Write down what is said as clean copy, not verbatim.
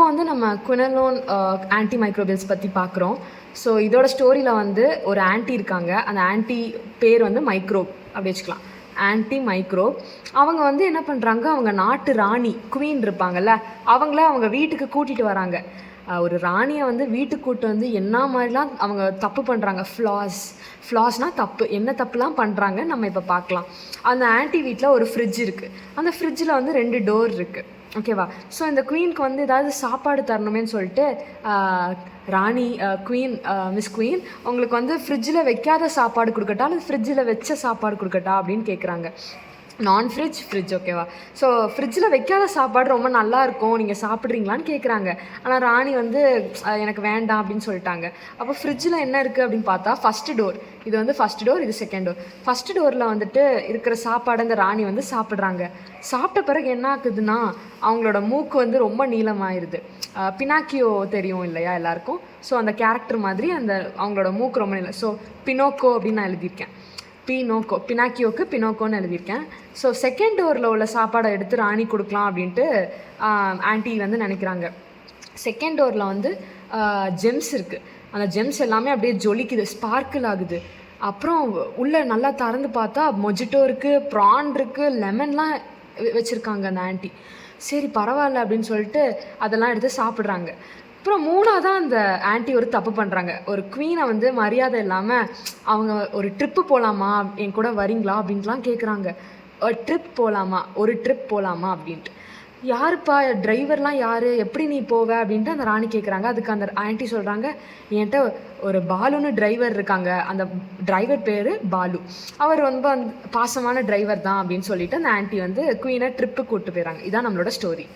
இப்போ வந்து நம்ம குயினலோன் ஆன்டி மைக்ரோபியல்ஸ் பற்றி பார்க்குறோம். ஸோ இதோட ஸ்டோரியில் வந்து ஒரு ஆன்ட்டி இருக்காங்க. அந்த ஆன்ட்டி பேர் வந்து மைக்ரோப் அப்படி வச்சுக்கலாம். Anti microbe. அவங்க வந்து என்ன பண்ணுறாங்க, அவங்க நாட்டு ராணி குவீன் இருப்பாங்கல்ல, அவங்கள அவங்க வீட்டுக்கு கூட்டிகிட்டு வராங்க. ஒரு ராணியை வந்து வீட்டுக்கு கூட்டு வந்து என்ன மாதிரிலாம் அவங்க தப்பு பண்ணுறாங்க, ஃப்ளாஸ்னால் தப்பு, என்ன தப்புலாம் பண்ணுறாங்க நம்ம இப்போ பார்க்கலாம். அந்த ஆன்ட்டி வீட்டில் ஒரு ஃப்ரிட்ஜ் இருக்குது. அந்த ஃப்ரிட்ஜில் வந்து 2 டோர் இருக்குது. ஓகேவா? ஸோ இந்த குவீனுக்கு வந்து ஏதாவது சாப்பாடு தரணுமேன்னு சொல்லிட்டு ராணி குவீன் மிஸ் குவீன் உங்களுக்கு வந்து ஃப்ரிட்ஜில் வைக்காத சாப்பாடு கொடுக்கட்டா இல்லை ஃப்ரிட்ஜில் வச்ச சாப்பாடு கொடுக்கட்டா அப்படின்னு கேட்குறாங்க. ஃப்ரிட்ஜ் ஓகேவா? ஸோ ஃப்ரிட்ஜில் வைக்காத சாப்பாடு ரொம்ப நல்லாயிருக்கும், நீங்கள் சாப்பிட்றீங்களான்னு கேட்குறாங்க. ஆனால் ராணி வந்து எனக்கு வேண்டாம் அப்படின்னு சொல்லிட்டாங்க. அப்போ ஃப்ரிட்ஜில் என்ன இருக்குது அப்படின்னு பார்த்தா ஃபஸ்ட்டு டோர். இது வந்து ஃபஸ்ட் டோர், இது செகண்ட் டோர். ஃபஸ்ட்டு டோரில் வந்துட்டு இருக்கிற சாப்பாடு அந்த ராணி வந்து சாப்பிட்றாங்க. சாப்பிட்ட பிறகு என்ன ஆகுதுன்னா அவங்களோட மூக்கு வந்து ரொம்ப நீளமாயிருது. பினாக்கியோ தெரியும் இல்லையா எல்லாருக்கும்? ஸோ அந்த கேரக்டர் மாதிரி அந்த அவங்களோட மூக்கு ரொம்ப நீளம். ஸோ பினோக்கோ அப்படின்னு நான் எழுதியிருக்கேன். பினாக்கியோக்கு பினோக்கோன்னு எழுதியிருக்கேன். ஸோ செகண்ட் டோரில் உள்ள சாப்பாடை எடுத்து ராணி கொடுக்கலாம் அப்படின்ட்டு ஆன்ட்டி வந்து நினைக்கிறாங்க. செகண்ட் டோரில் வந்து ஜெம்ஸ் இருக்குது. அந்த ஜெம்ஸ் எல்லாமே அப்படியே ஜொலிக்குது, ஸ்பார்க்கிள் ஆகுது. அப்புறம் உள்ளே நல்லா திறந்து பார்த்தா மொஜிட்டோ இருக்குது, ப்ரான் இருக்குது, லெமன்லாம் வச்சுருக்காங்க அந்த ஆன்ட்டி. சரி பரவாயில்ல அப்படின்னு சொல்லிட்டு அதெல்லாம் எடுத்து சாப்பிட்றாங்க. அப்புறம் 3ஆவதாக அந்த ஆன்ட்டி ஒரு தப்பு பண்ணுறாங்க. ஒரு குவீனை வந்து மரியாதை இல்லாமல் அவங்க ஒரு ட்ரிப்பு போகலாமா, என் கூட வரீங்களா அப்படின்ட்டுலாம் கேட்குறாங்க. ஒரு ட்ரிப் போகலாமா அப்படின்ட்டு. யாருப்பா டிரைவர்லாம் யார், எப்படி நீ போவ அப்படின்ட்டு அந்த ராணி கேட்குறாங்க. அதுக்கு அந்த ஆன்ட்டி சொல்கிறாங்க, என்கிட்ட ஒரு பாலுன்னு டிரைவர் இருக்காங்க, அந்த டிரைவர் பேர் பாலு, அவர் ரொம்ப பாசமான டிரைவர் தான் அப்படின்னு சொல்லிட்டு அந்த ஆன்ட்டி வந்து குவீனை ட்ரிப்பு கூப்பிட்டு போயிடறாங்க. இதான் நம்மளோட ஸ்டோரி.